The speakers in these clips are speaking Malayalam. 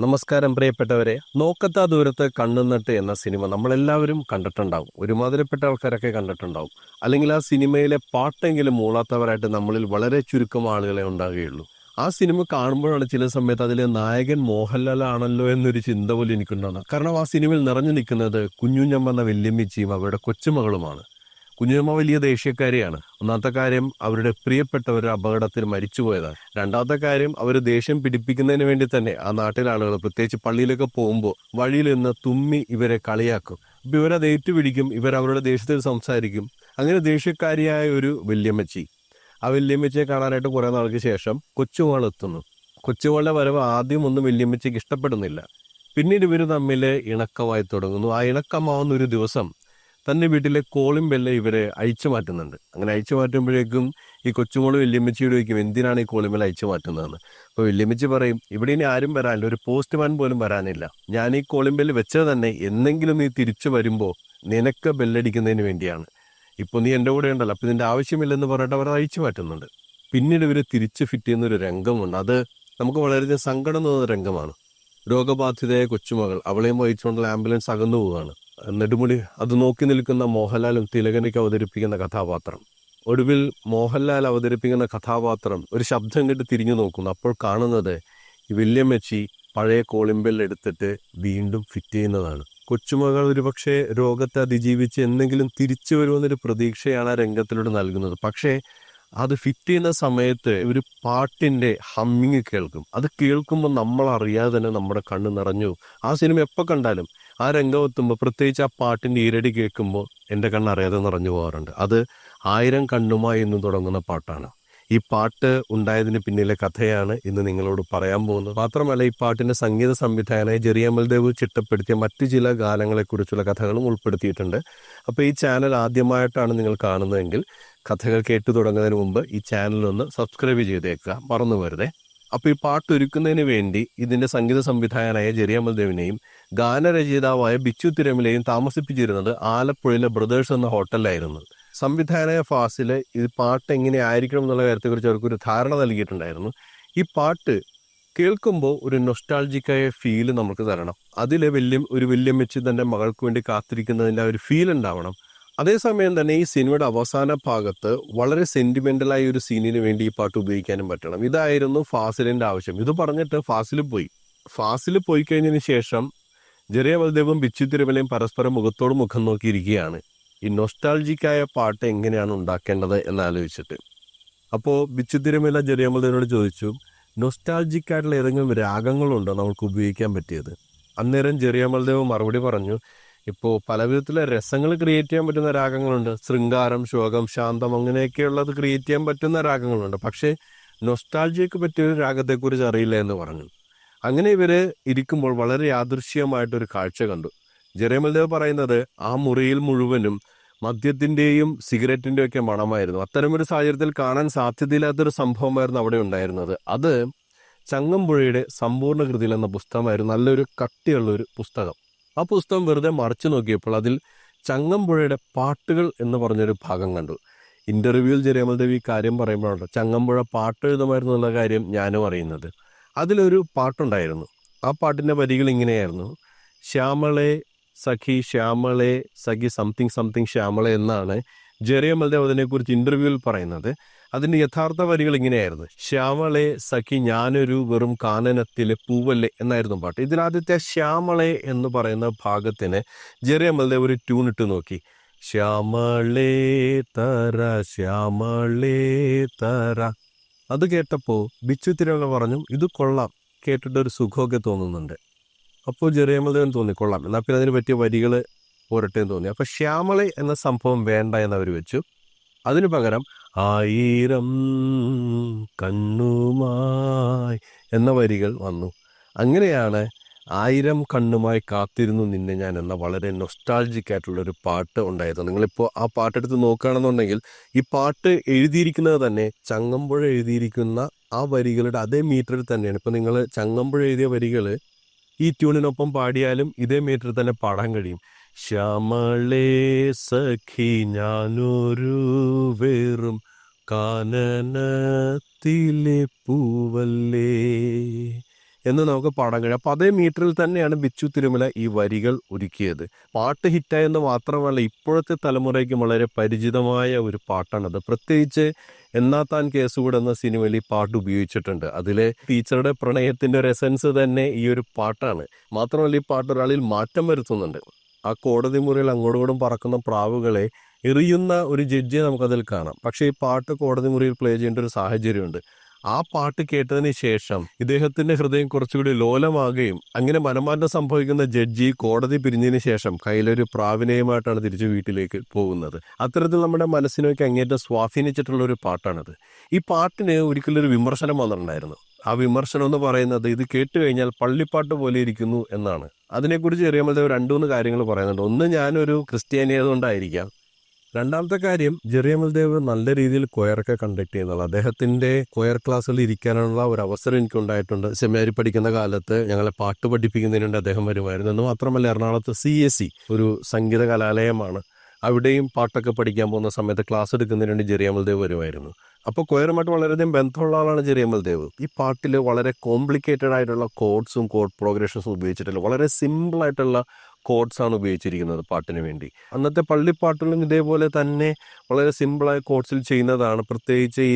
നമസ്കാരം പ്രിയപ്പെട്ടവരെ. നോക്കത്താ ദൂരത്ത് കണ്ണുനട്ട് എന്ന സിനിമ നമ്മളെല്ലാവരും കണ്ടിട്ടുണ്ടാവും. ഒരുമാതിരിപ്പെട്ട ആൾക്കാരൊക്കെ കണ്ടിട്ടുണ്ടാവും. അല്ലെങ്കിൽ ആ സിനിമയിലെ പാട്ടെങ്കിലും മൂളാത്തവരായിട്ട് നമ്മളിൽ വളരെ ചുരുക്കം ആളുകളെ ഉണ്ടാകുകയുള്ളൂ. ആ സിനിമ കാണുമ്പോഴാണ് ചില സമയത്ത് അതിലെ നായകൻ മോഹൻലാൽ ആണല്ലോ എന്നൊരു ചിന്ത പോലും എനിക്കുണ്ടാകുന്നത്. കാരണം ആ സിനിമയിൽ നിറഞ്ഞു നിൽക്കുന്നത് കുഞ്ഞുഞ്ഞമ്മ എന്ന വല്യമ്മച്ചിയും അവരുടെ കൊച്ചുമകളുമാണ്. കുഞ്ഞുമ്മ വലിയ ദേഷ്യക്കാരിയാണ്. ഒന്നാമത്തെ കാര്യം, അവരുടെ പ്രിയപ്പെട്ടവർ അപകടത്തിൽ മരിച്ചുപോയതാണ്. രണ്ടാമത്തെ കാര്യം, അവർ ദേഷ്യം പിടിപ്പിക്കുന്നതിന് വേണ്ടി തന്നെ ആ നാട്ടിലെ ആളുകൾ, പ്രത്യേകിച്ച് പള്ളിയിലൊക്കെ പോകുമ്പോൾ വഴിയിൽ നിന്ന് തുമ്മി ഇവരെ കളിയാക്കും. അപ്പൊ ഇവരത് ഏറ്റുപിടിക്കും, ഇവർ അവരുടെ ദേഷ്യത്തിൽ സംസാരിക്കും. അങ്ങനെ ദേഷ്യക്കാരിയായ ഒരു വല്യമ്മച്ചി, ആ വല്യമ്മച്ചിയെ കാണാനായിട്ട് കുറെ നാൾക്ക് ശേഷം കൊച്ചുമോൾ എത്തുന്നു. കൊച്ചുമോളുടെ വരവ് ആദ്യം ഒന്നും വല്യമ്മച്ചിക്ക് ഇഷ്ടപ്പെടുന്നില്ല. പിന്നീട് ഇവർ തമ്മിൽ ഇണക്കമായി തുടങ്ങുന്നു. ആ ഇണക്കമാവുന്ന ഒരു ദിവസം തൻ്റെ വീട്ടിലെ കോളിംഗ് ബെല്ല് ഇവരെ അഴിച്ചു മാറ്റുന്നുണ്ട്. അങ്ങനെ അഴിച്ചു മാറ്റുമ്പോഴേക്കും ഈ കൊച്ചുമോള് വല്യമ്മച്ചിയോട് ചോദിക്കും, എന്തിനാണ് ഈ കോളിംഗ് ബെല്ല് അഴിച്ചു മാറ്റുന്നതെന്ന്. അപ്പോൾ വല്യമ്മച്ചി പറയും, ഇവിടെ ഇനി ആരും വരാനില്ല, ഒരു പോസ്റ്റ്മാൻ പോലും വരാനില്ല. ഞാൻ ഈ കോളിംഗ് ബെല്ല് വെച്ചത് തന്നെ എന്തെങ്കിലും നീ തിരിച്ചു വരുമ്പോൾ നിനക്ക് ബെല്ലടിക്കുന്നതിന് വേണ്ടിയാണ്. ഇപ്പോൾ നീ എൻ്റെ കൂടെ ഉണ്ടല്ലോ, അപ്പോൾ ഇതിൻ്റെ ആവശ്യമില്ലെന്ന് പറഞ്ഞിട്ട് അവർ അഴിച്ചു മാറ്റുന്നുണ്ട്. പിന്നീട് ഇവർ തിരിച്ച് ഫിറ്റ് ചെയ്യുന്ന ഒരു രംഗമുണ്ട്. അത് നമുക്ക് വളരെയധികം സങ്കടം തോന്നുന്ന രംഗമാണ്. രോഗബാധിതയായ കൊച്ചുമകൾ, അവളെയും വഹിച്ചുകൊണ്ടുള്ള ആംബുലൻസ് അകന്നു പോവുകയാണ്. നെടുമുടി അത് നോക്കി നിൽക്കുന്ന മോഹൻലാലും തിലകനയ്ക്ക് അവതരിപ്പിക്കുന്ന കഥാപാത്രം. ഒടുവിൽ മോഹൻലാൽ അവതരിപ്പിക്കുന്ന കഥാപാത്രം ഒരു ശബ്ദം കേട്ട് തിരിഞ്ഞു നോക്കുന്നു. അപ്പോൾ കാണുന്നത് ഈ വല്യമ്മച്ചി പഴയ കോളിംബെൽ എടുത്തിട്ട് വീണ്ടും ഫിറ്റ് ചെയ്യുന്നതാണ്. കൊച്ചുമകൾ ഒരുപക്ഷെ രോഗത്തെ അതിജീവിച്ച് എന്തെങ്കിലും തിരിച്ചു വരുമെന്നൊരു പ്രതീക്ഷയാണ് ആ രംഗത്തിലൂടെ നൽകുന്നത്. പക്ഷേ അത് ഫിറ്റ് ചെയ്യുന്ന സമയത്ത് ഒരു പാട്ടിൻ്റെ ഹമ്മിങ് കേൾക്കും. അത് കേൾക്കുമ്പോൾ നമ്മൾ അറിയാതെ തന്നെ നമ്മുടെ കണ്ണ് നിറഞ്ഞു. ആ സിനിമ എപ്പോൾ കണ്ടാലും ആ രംഗം എത്തുമ്പോൾ, പ്രത്യേകിച്ച് ആ പാട്ടിൻ്റെ ഈരടി കേൾക്കുമ്പോൾ എൻ്റെ കണ്ണറിയാതെ നിറഞ്ഞു പോകാറുണ്ട്. അത് ആയിരം കണ്ണുമായി എന്ന് തുടങ്ങുന്ന പാട്ടാണ്. ഈ പാട്ട് ഉണ്ടായതിന് പിന്നിലെ കഥയാണ് ഇന്ന് നിങ്ങളോട് പറയാൻ പോകുന്നത്. മാത്രമല്ല, ഈ പാട്ടിൻ്റെ സംഗീത സംവിധായകനായ ജെറി അമൽദേവ് ചിട്ടപ്പെടുത്തിയ മറ്റു ചില ഗാനങ്ങളെക്കുറിച്ചുള്ള കഥകളും ഉൾപ്പെടുത്തിയിട്ടുണ്ട്. അപ്പോൾ ഈ ചാനൽ ആദ്യമായിട്ടാണ് നിങ്ങൾ കാണുന്നതെങ്കിൽ കഥകൾ കേട്ടു തുടങ്ങുന്നതിന് മുമ്പ് ഈ ചാനലൊന്ന് സബ്സ്ക്രൈബ് ചെയ്തേക്കുക, മറന്നു വരുതേ. അപ്പോൾ ഈ പാട്ട് ഒരുക്കുന്നതിന് വേണ്ടി ഇതിൻ്റെ സംഗീത സംവിധായകനായ ജെറി അമൽദേവിനെയും ഗാനരചയിതാവായ ബിച്ചു തിരുമലയും താമസിപ്പിച്ചിരുന്നത് ആലപ്പുഴയിലെ ബ്രദേഴ്സ് എന്ന ഹോട്ടലിലായിരുന്നു. സംവിധായകനായ ഫാസിൽ ഈ പാട്ട് എങ്ങനെ ആയിരിക്കണം എന്നുള്ള കാര്യത്തെക്കുറിച്ച് അവർക്കൊരു ധാരണ നൽകിയിട്ടുണ്ടായിരുന്നു. ഈ പാട്ട് കേൾക്കുമ്പോൾ ഒരു നൊസ്റ്റാൾജിക്കായ ഫീല് നമുക്ക് തരണം. അതിൽ ഒരു വല്യമ്മച്ചി തൻ്റെ മകൾക്ക് വേണ്ടി കാത്തിരിക്കുന്നതിൻ്റെ ഒരു ഫീൽ ഉണ്ടാവണം. അതേസമയം തന്നെ ഈ സിനിമയുടെ അവസാന ഭാഗത്ത് വളരെ സെന്റിമെന്റലായ ഒരു സീനിന് വേണ്ടി ഈ പാട്ട് ഉപയോഗിക്കാനും പറ്റണം. ഇതായിരുന്നു ഫാസിലിന്റെ ആവശ്യം. ഇത് പറഞ്ഞിട്ട് ഫാസിൽ പോയി കഴിഞ്ഞതിന് ശേഷം ജെറി അമൽദേവും ബിച്ചു തിരുമലയും പരസ്പരം മുഖത്തോട് മുഖം നോക്കിയിരിക്കുകയാണ്, ഈ നൊസ്റ്റാൾജിക്കായ പാട്ട് എങ്ങനെയാണ് ഉണ്ടാക്കേണ്ടത് എന്നാലോചിച്ചിട്ട്. അപ്പോൾ ബിച്ചു തിരുമല ജെറി അമൽദേവിനോട് ചോദിച്ചു, നൊസ്റ്റാൾജിക്കായിട്ടുള്ള ഏതെങ്കിലും രാഗങ്ങളുണ്ടോ നമുക്ക് ഉപയോഗിക്കാൻ പറ്റിയത്? അന്നേരം ജെറി അമൽദേവ് മറുപടി പറഞ്ഞു, ഇപ്പോൾ പല വിധത്തിലെ രസങ്ങൾ ക്രിയേറ്റ് ചെയ്യാൻ പറ്റുന്ന രാഗങ്ങളുണ്ട്. ശൃംഗാരം, ശോകം, ശാന്തം, അങ്ങനെയൊക്കെയുള്ളത് ക്രിയേറ്റ് ചെയ്യാൻ പറ്റുന്ന രാഗങ്ങളുണ്ട്. പക്ഷേ നൊസ്റ്റാൾജിയക്ക് പറ്റിയൊരു രാഗത്തെക്കുറിച്ച് അറിയില്ല എന്ന് പറഞ്ഞു. അങ്ങനെ ഇവർ ഇരിക്കുമ്പോൾ വളരെ യാദൃശ്യമായിട്ടൊരു കാഴ്ച കണ്ടു. ജെറി അമൽദേവ് പറയുന്നത് ആ മുറിയിൽ മുഴുവനും മദ്യത്തിൻ്റെയും സിഗരറ്റിൻ്റെയും ഒക്കെ മണമായിരുന്നു. അത്തരമൊരു സാഹചര്യത്തിൽ കാണാൻ സാധ്യതയില്ലാത്തൊരു സംഭവമായിരുന്നു അവിടെ ഉണ്ടായിരുന്നത്. അത് ചങ്ങമ്പുഴയുടെ സമ്പൂർണ്ണ കൃതിയിൽ എന്ന പുസ്തകമായിരുന്നു. നല്ലൊരു കട്ടിയുള്ളൊരു പുസ്തകം. ആ പുസ്തകം വെറുതെ മറിച്ചു നോക്കിയപ്പോൾ അതിൽ ചങ്ങമ്പുഴയുടെ പാട്ടുകൾ എന്ന് പറഞ്ഞൊരു ഭാഗം കണ്ടു. ഇന്റർവ്യൂവിൽ ജെറി അമൽദേവ് ഈ കാര്യം പറയുമ്പോഴാണ് ചങ്ങമ്പുഴ പാട്ട് എഴുതുമായിരുന്നു എന്നുള്ള കാര്യം ഞാനും അറിയുന്നത്. അതിലൊരു പാട്ടുണ്ടായിരുന്നു. ആ പാട്ടിൻ്റെ വരികൾ ഇങ്ങനെയായിരുന്നു: ശ്യാമളെ സഖി, ശ്യാമളെ സഖി, സംതിങ് സംതിങ് ശ്യാമളെ എന്നാണ് ജെറി അമൽദേവ് അതിനെക്കുറിച്ച് ഇന്റർവ്യൂവിൽ പറയുന്നത്. അതിൻ്റെ യഥാർത്ഥ വരികൾ ഇങ്ങനെയായിരുന്നു: ശ്യാമളെ സഖി, ഞാനൊരു വെറും കാനനത്തിലെ പൂവല്ലേ എന്നായിരുന്നു പാട്ട്. ഇതിലാദ്യത്തെ ശ്യാമളെ എന്ന് പറയുന്ന ഭാഗത്തിന് ജെറി അമൽദേവ് ഒരു ട്യൂൺ ഇട്ട് നോക്കി. ശ്യാമളേ തര, ശ്യാമളേ തര. അത് കേട്ടപ്പോൾ ബിച്ചു തിരുമല പറഞ്ഞു, ഇത് കൊള്ളാം, കേട്ടിട്ടൊരു സുഖമൊക്കെ തോന്നുന്നുണ്ട്. അപ്പോൾ ജെറി അമൽദേവിന് തോന്നി കൊള്ളാം, എന്നാൽ പിന്നെ അതിന് പറ്റിയ വരികൾ പോരട്ടെ തോന്നി. അപ്പോൾ ശ്യാമളെ എന്ന സംഭവം വേണ്ട എന്നവർ വെച്ചു. അതിനു പകരം ആയിരം കണ്ണുമായി എന്ന വരികൾ വന്നു. അങ്ങനെയാണ് ആയിരം കണ്ണുമായി കാത്തിരുന്നു നിന്നെ ഞാൻ എന്ന വളരെ നൊസ്റ്റാൾജിക് ആയിട്ടുള്ളൊരു പാട്ട് ഉണ്ടായത്. നിങ്ങളിപ്പോൾ ആ പാട്ടെടുത്ത് നോക്കുകയാണെന്നുണ്ടെങ്കിൽ ഈ പാട്ട് എഴുതിയിരിക്കുന്നത് തന്നെ ചങ്ങമ്പുഴ എഴുതിയിരിക്കുന്ന ആ വരികളുടെ അതേ മീറ്ററിൽ തന്നെയാണ്. ഇപ്പോൾ നിങ്ങൾ ചങ്ങമ്പുഴ എഴുതിയ വരികൾ ഈ ട്യൂണിനൊപ്പം പാടിയാലും ഇതേ മീറ്ററിൽ തന്നെ പാടാൻ കഴിയും. ശ്യാമളേ സഖി, ഞാനൊരു വെറും കാനനത്തിലെ പൂവല്ലേ, എന്ന് നമുക്ക് പാടാൻ കഴിയും. അപ്പോൾ അതേ മീറ്ററിൽ തന്നെയാണ് ബിച്ചു തിരുമല ഈ വരികൾ ഒരുക്കിയത്. പാട്ട് ഹിറ്റായെന്ന് മാത്രമല്ല, ഇപ്പോഴത്തെ തലമുറയ്ക്ക് വളരെ പരിചിതമായ ഒരു പാട്ടാണത്. പ്രത്യേകിച്ച് എന്നാ താൻ കേസുകൂടെ എന്ന സിനിമയിൽ ഈ പാട്ട് ഉപയോഗിച്ചിട്ടുണ്ട്. അതിലെ ടീച്ചറുടെ പ്രണയത്തിൻ്റെ ഒരു എസൻസ് തന്നെ ഈ ഒരു പാട്ടാണ്. മാത്രമല്ല, ഈ പാട്ട് ഒരാളിൽ മാറ്റം വരുത്തുന്നുണ്ട്. ആ കോടതി മുറിയിൽ അങ്ങോട്ടും ഇങ്ങോട്ടും പറക്കുന്ന പ്രാവുകളെ എറിയുന്ന ഒരു ജഡ്ജിയെ നമുക്കതിൽ കാണാം. പക്ഷേ ഈ പാട്ട് കോടതി മുറിയിൽ പ്ലേ ചെയ്യേണ്ട ഒരു സാഹചര്യമുണ്ട്. ആ പാട്ട് കേട്ടതിന് ശേഷം ഇദ്ദേഹത്തിൻ്റെ ഹൃദയം കുറച്ചുകൂടി ലോലമാകുകയും അങ്ങനെ മനംമാറ്റം സംഭവിക്കുന്ന ജഡ്ജി കോടതി പിരിഞ്ഞതിന് ശേഷം കയ്യിലൊരു പ്രാവിനെയുമായിട്ടാണ് തിരിച്ച് വീട്ടിലേക്ക് പോകുന്നത്. അത്തരത്തിൽ നമ്മുടെ മനസ്സിനൊക്കെ അങ്ങേറ്റം സ്വാധീനിച്ചിട്ടുള്ള ഒരു പാട്ടാണത്. ഈ പാട്ടിന് ഒരിക്കലൊരു വിമർശനം വന്നിട്ടുണ്ടായിരുന്നു. ആ വിമർശനം എന്ന് പറയുന്നത് ഇത് കേട്ട് കഴിഞ്ഞാൽ പള്ളിപ്പാട്ട് പോലെ ഇരിക്കുന്നു എന്നാണ്. അതിനെക്കുറിച്ച് ചെറിയമൽദേവ് 2-3 കാര്യങ്ങൾ പറയുന്നുണ്ട്. ഒന്ന്, ഞാനൊരു ക്രിസ്ത്യാനി ആയതുകൊണ്ടായിരിക്കാം. രണ്ടാമത്തെ കാര്യം, ചെറിയമൽദേവ് നല്ല രീതിയിൽ കൊയറൊക്കെ കണ്ടക്ട് ചെയ്യുന്നത്. അദ്ദേഹത്തിൻ്റെ കൊയർ ക്ലാസ്സിൽ ഇരിക്കാനുള്ള ഒരു അവസരം എനിക്കുണ്ടായിട്ടുണ്ട്. സെമിനാരി പഠിക്കുന്ന കാലത്ത് ഞങ്ങളെ പാട്ട് പഠിപ്പിക്കുന്നതിന് വേണ്ടി അദ്ദേഹം വരുമായിരുന്നു. എന്ന് മാത്രമല്ല, എറണാകുളത്ത് CSE ഒരു സംഗീത കലാലയമാണ്. അവിടെയും പാട്ടൊക്കെ പഠിക്കാൻ പോകുന്ന സമയത്ത് ക്ലാസ് എടുക്കുന്നതിന് വേണ്ടി ചെറിയമൽദേവ് വരുമായിരുന്നു. അപ്പോൾ കൊയറുമായിട്ട് വളരെയധികം ബന്ധമുള്ള ആളാണ് ചെറിയമൽദേവ്. ഈ പാട്ടിൽ വളരെ കോംപ്ലിക്കേറ്റഡ് ആയിട്ടുള്ള കോഡ്സും കോഡ് പ്രോഗ്രഷൻസും ഉപയോഗിച്ചിട്ടില്ല. വളരെ സിമ്പിളായിട്ടുള്ള കോഡ്സാണ് ഉപയോഗിച്ചിരിക്കുന്നത് പാട്ടിന് വേണ്ടി. അന്നത്തെ പള്ളിപ്പാട്ടുകളും ഇതേപോലെ തന്നെ വളരെ സിമ്പിളായ കോഡ്സിൽ ചെയ്യുന്നതാണ്. പ്രത്യേകിച്ച് ഈ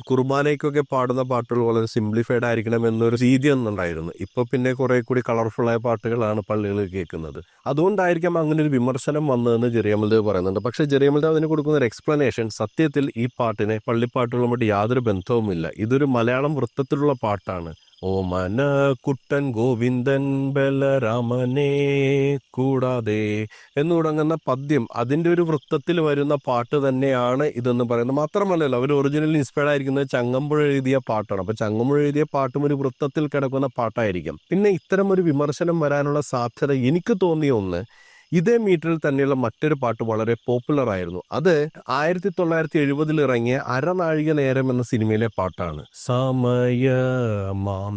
കുർബാനയ്ക്കൊക്കെ പാടുന്ന പാട്ടുകൾ വളരെ സിംപ്ലിഫൈഡ് ആയിരിക്കണം എന്നൊരു രീതി ഒന്നുണ്ടായിരുന്നു. ഇപ്പോൾ പിന്നെ കുറേ കൂടി കളർഫുള്ളായ പാട്ടുകളാണ് പള്ളികളിൽ കേൾക്കുന്നത്. അതുകൊണ്ടായിരിക്കാം അങ്ങനെ ഒരു വിമർശനം വന്നതെന്ന് ചെറിയമൽദേവ് പറയുന്നുണ്ട്. പക്ഷേ ചെറിയമൽദേവ് അതിന് കൊടുക്കുന്ന ഒരു എക്സ്പ്ലനേഷൻ, സത്യത്തിൽ ഈ പാട്ടിനെ പള്ളിപ്പാട്ടുകളുമായിട്ട് യാതൊരു ബന്ധവുമില്ല. ഇതൊരു മലയാളം വൃത്തത്തിലുള്ള പാട്ടാണ്. ഓമന കുട്ടൻ ഗോവിന്ദൻ ബലരാമനെ കൂടാതെ എന്ന് തുടങ്ങുന്ന പദ്യം അതിൻ്റെ ഒരു വൃത്തത്തിൽ വരുന്ന പാട്ട് തന്നെയാണ് ഇതെന്ന് പറയുന്നത്. മാത്രമല്ലല്ലോ, അവർ ഒറിജിനലി ഇൻസ്പയർഡ് ആയിരിക്കുന്നത് ചങ്ങമ്പുഴ എഴുതിയ പാട്ടാണ്. അപ്പോൾ ചങ്ങമ്പുഴ എഴുതിയ പാട്ടും ഒരു വൃത്തത്തിൽ കിടക്കുന്ന പാട്ടായിരിക്കും. പിന്നെ ഇത്തരം ഒരു വിമർശനം വരാനുള്ള സാധ്യത എനിക്ക് തോന്നിയ ഒന്ന്, ഇതേ മീറ്ററിൽ തന്നെയുള്ള മറ്റൊരു പാട്ട് വളരെ പോപ്പുലർ ആയിരുന്നു. അത് 1970 ഇറങ്ങിയ അരനാഴിക നേരം എന്ന സിനിമയിലെ പാട്ടാണ്. സമയമാം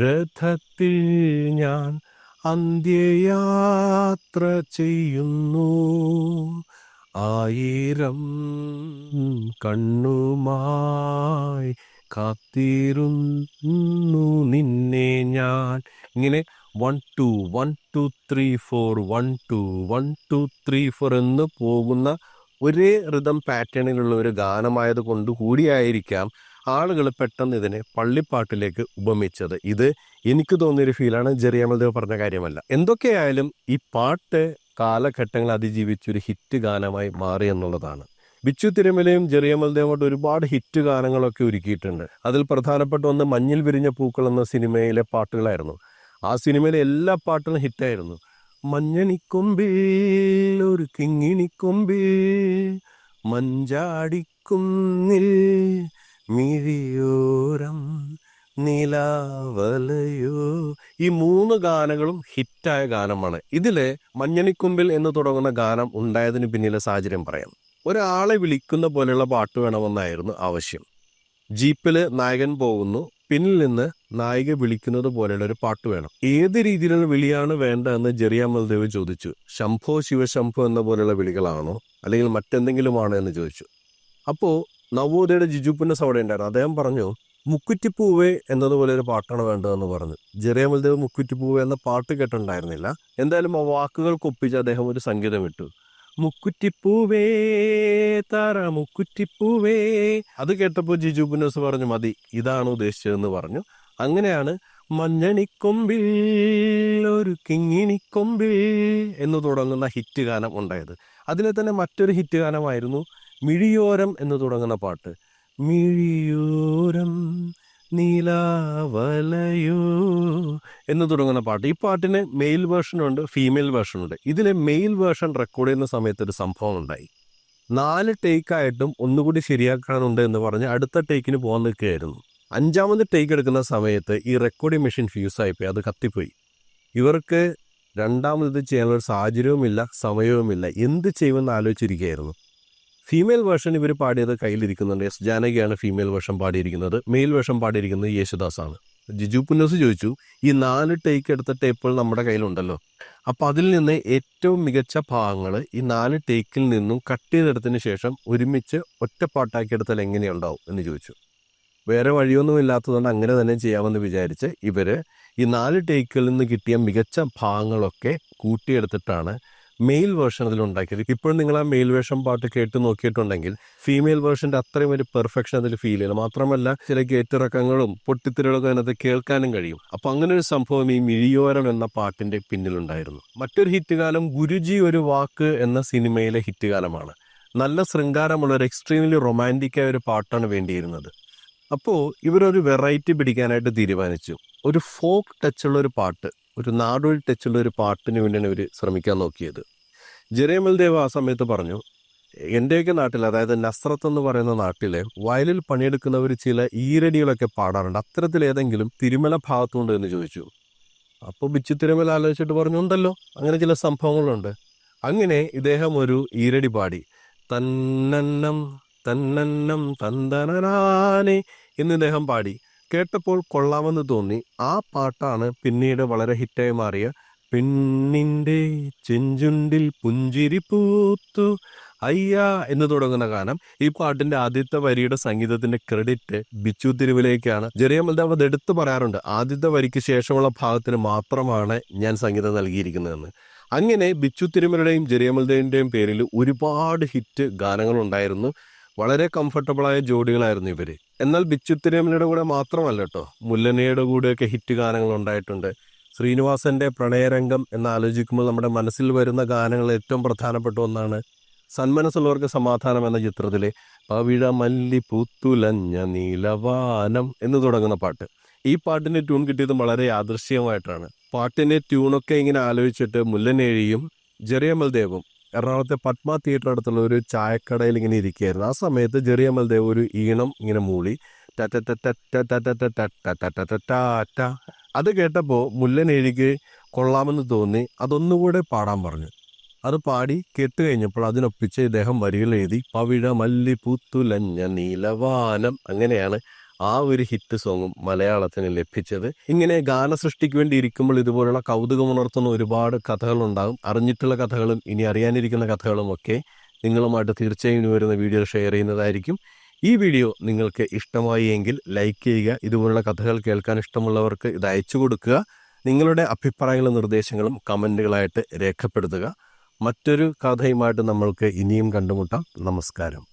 രഥത്തിൽ ഞാൻ അന്ത്യയാത്ര ചെയ്യുന്നു, 1000 കണ്ണുമായി കാത്തിരുന്നു നിന്നെ ഞാൻ. ഇങ്ങനെ 1 2 1 2 3 4 1 2 1 2 3 4 എന്ന് പോകുന്ന ഒരേ റിതം പാറ്റേണിലുള്ള ഒരു ഗാനമായത് കൊണ്ട് കൂടിയായിരിക്കാം ആളുകൾ പെട്ടെന്ന് ഇതിനെ പള്ളിപ്പാട്ടിലേക്ക് ഉപമിച്ചത്. ഇത് എനിക്ക് തോന്നിയൊരു ഫീലാണ്, ചെറിയമൽദേവ് പറഞ്ഞ കാര്യമല്ല. എന്തൊക്കെയായാലും ഈ പാട്ട് കാലഘട്ടങ്ങൾ അതിജീവിച്ചൊരു ഹിറ്റ് ഗാനമായി മാറി എന്നുള്ളതാണ്. ബിച്ചു തിരുമലയും ചെറിയമൽദേവുമായിട്ട് ഒരുപാട് ഹിറ്റ് ഗാനങ്ങളൊക്കെ ഒരുക്കിയിട്ടുണ്ട്. അതിൽ പ്രധാനപ്പെട്ട ഒന്ന് മഞ്ഞിൽ വിരിഞ്ഞ പൂക്കൾ എന്ന സിനിമയിലെ പാട്ടുകളായിരുന്നു. ആ സിനിമയിലെ എല്ലാ പാട്ടുകളും ഹിറ്റായിരുന്നു. മഞ്ഞണിക്കൊമ്പിൽ ഒരു കിങ്ങിണിക്കൊമ്പിൽ മഞ്ചാടിക്കുന്നിൽ മിഴിയോരം നിലാവലയോ, ഈ 3 ഗാനങ്ങളും ഹിറ്റായ ഗാനമാണ്. ഇതിലെ മഞ്ഞണിക്കൊമ്പിൽ എന്ന് തുടങ്ങുന്ന ഗാനം ഉണ്ടായതിന് പിന്നിലെ സാഹചര്യം പറയാം. ഒരാളെ വിളിക്കുന്ന പോലെയുള്ള പാട്ട് വേണമെന്നായിരുന്നു ആവശ്യം. ജീപ്പിൽ നായകൻ പോകുന്നു, പിന്നിൽ നിന്ന് നായിക വിളിക്കുന്നത് പോലെയുള്ള ഒരു പാട്ട് വേണം. ഏത് രീതിയിലുള്ള വിളിയാണ് വേണ്ടതെന്ന് ചെറിയമൽദേവ് ചോദിച്ചു. ശംഭോ ശിവശംഭോ എന്ന പോലെയുള്ള വിളികളാണോ അല്ലെങ്കിൽ മറ്റെന്തെങ്കിലുമാണോ എന്ന് ചോദിച്ചു. അപ്പോൾ നവോദയയുടെ ജിജു പുന്നസ് അവിടെ ഉണ്ടായിരുന്നു. അദ്ദേഹം പറഞ്ഞു, മുക്കുറ്റിപ്പൂവേ എന്നതുപോലെ ഒരു പാട്ടാണ് വേണ്ടതെന്ന് പറഞ്ഞു. ചെറിയമൽദേവ് മുക്കുറ്റിപ്പൂവേ എന്ന പാട്ട് കേട്ടിട്ടുണ്ടായിരുന്നില്ല. എന്തായാലും ആ വാക്കുകൾക്കൊപ്പിച്ച് അദ്ദേഹം ഒരു സംഗീതം ഇട്ടു. മുക്കുറ്റിപ്പൂവേ താര മുക്കുറ്റിപ്പൂവേ. അത് കേട്ടപ്പോൾ ജിജു പുന്നസ് പറഞ്ഞു, മതി, ഇതാണ് ഉദ്ദേശിച്ചതെന്ന് പറഞ്ഞു. അങ്ങനെയാണ് മഞ്ഞണിക്കൊമ്പിൽ ഒരു കിങ്ങിണിക്കൊമ്പിൽ എന്ന് തുടങ്ങുന്ന ഹിറ്റ് ഗാനം ഉണ്ടായത്. അതിലെ തന്നെ മറ്റൊരു ഹിറ്റ് ഗാനമായിരുന്നു മിഴിയോരം എന്ന് തുടങ്ങുന്ന പാട്ട്. മിഴിയോരം നീലാവലയോ എന്ന് തുടങ്ങുന്ന പാട്ട്. ഈ പാട്ടിന് മെയിൽ വേർഷനുണ്ട്, ഫീമെയിൽ വേർഷനുണ്ട്. ഇതിലെ മെയിൽ വേർഷൻ റെക്കോർഡ് ചെയ്യുന്ന സമയത്ത് ഒരു സംഭവം ഉണ്ടായി. 4 ടേക്കായിട്ടും ഒന്നുകൂടി ശരിയാക്കാനുണ്ട് എന്ന് പറഞ്ഞ് അടുത്ത ടേക്കിന് പോകാൻ നിൽക്കുകയായിരുന്നു. 5ാമത് ടേക്ക് എടുക്കുന്ന സമയത്ത് ഈ റെക്കോർഡിംഗ് മെഷീൻ ഫ്യൂസായിപ്പോയി, അത് കത്തിപ്പോയി. ഇവർക്ക് 2ാമത് ചെയ്യാനുള്ള സാഹചര്യവുമില്ല, സമയവുമില്ല. എന്ത് ചെയ്യുമെന്ന് ആലോചിച്ചിരിക്കുകയായിരുന്നു. ഫീമെയിൽ വേർഷൻ ഇവർ പാടിയത് കയ്യിലിരിക്കുന്നുണ്ട്. എസ് ജാനകിയാണ് ഫീമെയിൽ വേർഷൻ പാടിയിരിക്കുന്നത്. മെയിൽ വേർഷൻ പാടിയിരിക്കുന്നത് യേശുദാസാണ്. ജിജു പുന്നസ് ചോദിച്ചു, ഈ 4 ടേക്ക് എടുത്ത ടേപ്പുകൾ നമ്മുടെ കയ്യിലുണ്ടല്ലോ, അപ്പോൾ അതിൽ നിന്ന് ഏറ്റവും മികച്ച ഭാഗങ്ങൾ ഈ 4 ടേക്കിൽ നിന്നും കട്ട് ചെയ്തെടുത്തതിന് ശേഷം ഒരുമിച്ച് ഒറ്റപ്പാട്ടാക്കിയെടുത്താൽ എങ്ങനെയുണ്ടാവും എന്ന് ചോദിച്ചു. വേറെ വഴിയൊന്നും ഇല്ലാത്തതുകൊണ്ട് അങ്ങനെ തന്നെ ചെയ്യാമെന്ന് വിചാരിച്ച് ഇവർ ഈ 4 ടേക്കുകളിൽ നിന്ന് കിട്ടിയ മികച്ച ഭാഗങ്ങളൊക്കെ കൂട്ടിയെടുത്തിട്ടാണ് മെയിൽ വേർഷൻ അതിലുണ്ടാക്കിയത്. ഇപ്പോഴും നിങ്ങൾ ആ മെയിൽ വേർഷൻ പാട്ട് കേട്ട് നോക്കിയിട്ടുണ്ടെങ്കിൽ ഫീമെയിൽ വേർഷൻ്റെ അത്രയും ഒരു പെർഫെക്ഷൻ അതിൽ ഫീൽ ചെയ്യില്ല. മാത്രമല്ല ചില കയറ്റിറക്കങ്ങളും പൊട്ടിത്തെറികളൊക്കെ അതിനകത്ത് കേൾക്കാനും കഴിയും. അപ്പോൾ അങ്ങനെ ഒരു സംഭവം ഈ മിഴിയോരം എന്ന പാട്ടിൻ്റെ പിന്നിലുണ്ടായിരുന്നു. മറ്റൊരു ഹിറ്റ് ഗാനം ഗുരുജി ഒരു വാക്ക് എന്ന സിനിമയിലെ ഹിറ്റ് ഗാനമാണ്. നല്ല ശൃംഗാരമുള്ള ഒരു എക്സ്ട്രീംലി റൊമാൻറ്റിക്കായ ഒരു പാട്ടാണ് വേണ്ടിയിരുന്നത്. അപ്പോൾ ഇവരൊരു വെറൈറ്റി പിടിക്കാനായിട്ട് തീരുമാനിച്ചു. ഒരു ഫോക്ക് ടച്ചുള്ള ഒരു പാട്ട്, ഒരു നാടോടി ടച്ചുള്ള ഒരു പാട്ടിന് വേണ്ടിയാണ് ഇവർ ശ്രമിക്കാൻ നോക്കിയത്. ജെറിയമൽ ദേവ് ആ സമയത്ത് പറഞ്ഞു, എൻ്റെയൊക്കെ നാട്ടിൽ, അതായത് നസ്രത്ത് എന്ന് പറയുന്ന നാട്ടിൽ വയലിൽ പണിയെടുക്കുന്നവർ ചില ഈരടികളൊക്കെ പാടാറുണ്ട്, അത്തരത്തിലേതെങ്കിലും തിരുമല ഭാഗത്തുണ്ട് എന്ന് ചോദിച്ചു. അപ്പോൾ ബിച്ചു തിരുമല ആലോചിച്ചിട്ട് പറഞ്ഞു, ഉണ്ടല്ലോ, അങ്ങനെ ചില സംഭവങ്ങളുണ്ട്. അങ്ങനെ ഇദ്ദേഹം ഒരു ഈരടി പാടി, തന്നന്നം തന്നന്നം തന്തനാനെ എന്ന് ഇദ്ദേഹം പാടി. കേട്ടപ്പോൾ കൊള്ളാമെന്ന് തോന്നി. ആ പാട്ടാണ് പിന്നീട് വളരെ ഹിറ്റായി മാറിയ പെണ്ണിൻ്റെ ചെഞ്ചുണ്ടിൽ പുഞ്ചിരി പൂത്തു അയ്യ എന്ന് തുടങ്ങുന്ന ഗാനം. ഈ പാട്ടിന്റെ ആദ്യത്തെ വരിയുടെ സംഗീതത്തിന്റെ ക്രെഡിറ്റ് ബിച്ചു തിരുമലയ്ക്കാണ്. ജെറിയമൽ ദേവ് അത് എടുത്തു പറയാറുണ്ട്, ആദ്യത്തെ വരിക്ക് ശേഷമുള്ള ഭാഗത്തിന് മാത്രമാണ് ഞാൻ സംഗീതം നൽകിയിരിക്കുന്നതെന്ന്. അങ്ങനെ ബിച്ചു തിരുമലയുടെയും ജെറിയമൽ ദേവിൻ്റെയും പേരിൽ ഒരുപാട് ഹിറ്റ് ഗാനങ്ങളുണ്ടായിരുന്നു. വളരെ കംഫർട്ടബിളായ ജോഡികളായിരുന്നു ഇവർ. എന്നാൽ ബിച്ചു തിരുമലയുടെ കൂടെ മാത്രമല്ല കേട്ടോ, മുല്ലനയുടെ കൂടെയൊക്കെ ഹിറ്റ് ഗാനങ്ങൾ ഉണ്ടായിട്ടുണ്ട്. ശ്രീനിവാസന്റെ പ്രണയരംഗം എന്ന് ആലോചിക്കുമ്പോൾ നമ്മുടെ മനസ്സിൽ വരുന്ന ഗാനങ്ങൾ ഏറ്റവും പ്രധാനപ്പെട്ട ഒന്നാണ് സന്മനസ്സുള്ളവർക്ക് സമാധാനം എന്ന ചിത്രത്തിലെ പവിഴ മല്ലി പൂത്തുലഞ്ഞ നീലവാനം എന്ന് തുടങ്ങുന്ന പാട്ട്. ഈ പാട്ടിൻ്റെ ട്യൂൺ കിട്ടിയത് വളരെ യാദൃശ്യമായിട്ടാണ്. പാട്ടിൻ്റെ ട്യൂണൊക്കെ ഇങ്ങനെ ആലോചിച്ചിട്ട് മുല്ലനേഴിയും ജെറിയമൽ ദേവും എറണാകുളത്തെ പത്മ തിയേറ്റർ അടുത്തുള്ള ഒരു ചായക്കടയിൽ ഇങ്ങനെ ഇരിക്കുകയായിരുന്നു. ആ സമയത്ത് ജെറിയമൽ ദേവ് ഒരു ഈണം ഇങ്ങനെ മൂളി, ടാറ്റ. അത് കേട്ടപ്പോൾ മുല്ലനേഴിക്ക് കൊള്ളാമെന്ന് തോന്നി, അതൊന്നുകൂടെ പാടാൻ പറഞ്ഞു. അത് പാടി കേട്ട് കഴിഞ്ഞപ്പോൾ അതിനൊപ്പിച്ച് ഇദ്ദേഹം വരികൾ എഴുതി, പവിഴ മല്ലി പൂത്തുലഞ്ഞ നീലവാനം. അങ്ങനെയാണ് ആ ഒരു ഹിറ്റ് സോങ്ങും മലയാളത്തിന് ലഭിച്ചത്. ഇങ്ങനെ ഗാനസൃഷ്ടിക്ക് വേണ്ടി ഇരിക്കുമ്പോൾ ഇതുപോലുള്ള കൗതുകമുണർത്തുന്ന ഒരുപാട് കഥകളുണ്ടാകും. അറിഞ്ഞിട്ടുള്ള കഥകളും ഇനി അറിയാനിരിക്കുന്ന കഥകളും ഒക്കെ നിങ്ങളുമായിട്ട് തീർച്ചയായും ഇനി വരുന്ന വീഡിയോ ഷെയർ ചെയ്യുന്നതായിരിക്കും. ഈ വീഡിയോ നിങ്ങൾക്ക് ഇഷ്ടമായി എങ്കിൽ ലൈക്ക് ചെയ്യുക. ഇതുപോലുള്ള കഥകൾ കേൾക്കാൻ ഇഷ്ടമുള്ളവർക്ക് ഇത് അയച്ചു കൊടുക്കുക. നിങ്ങളുടെ അഭിപ്രായങ്ങളും നിർദ്ദേശങ്ങളും കമൻറ്റുകളായിട്ട് രേഖപ്പെടുത്തുക. മറ്റൊരു കഥയുമായിട്ട് നമ്മൾക്ക് ഇനിയും കണ്ടുമുട്ടാം. നമസ്കാരം.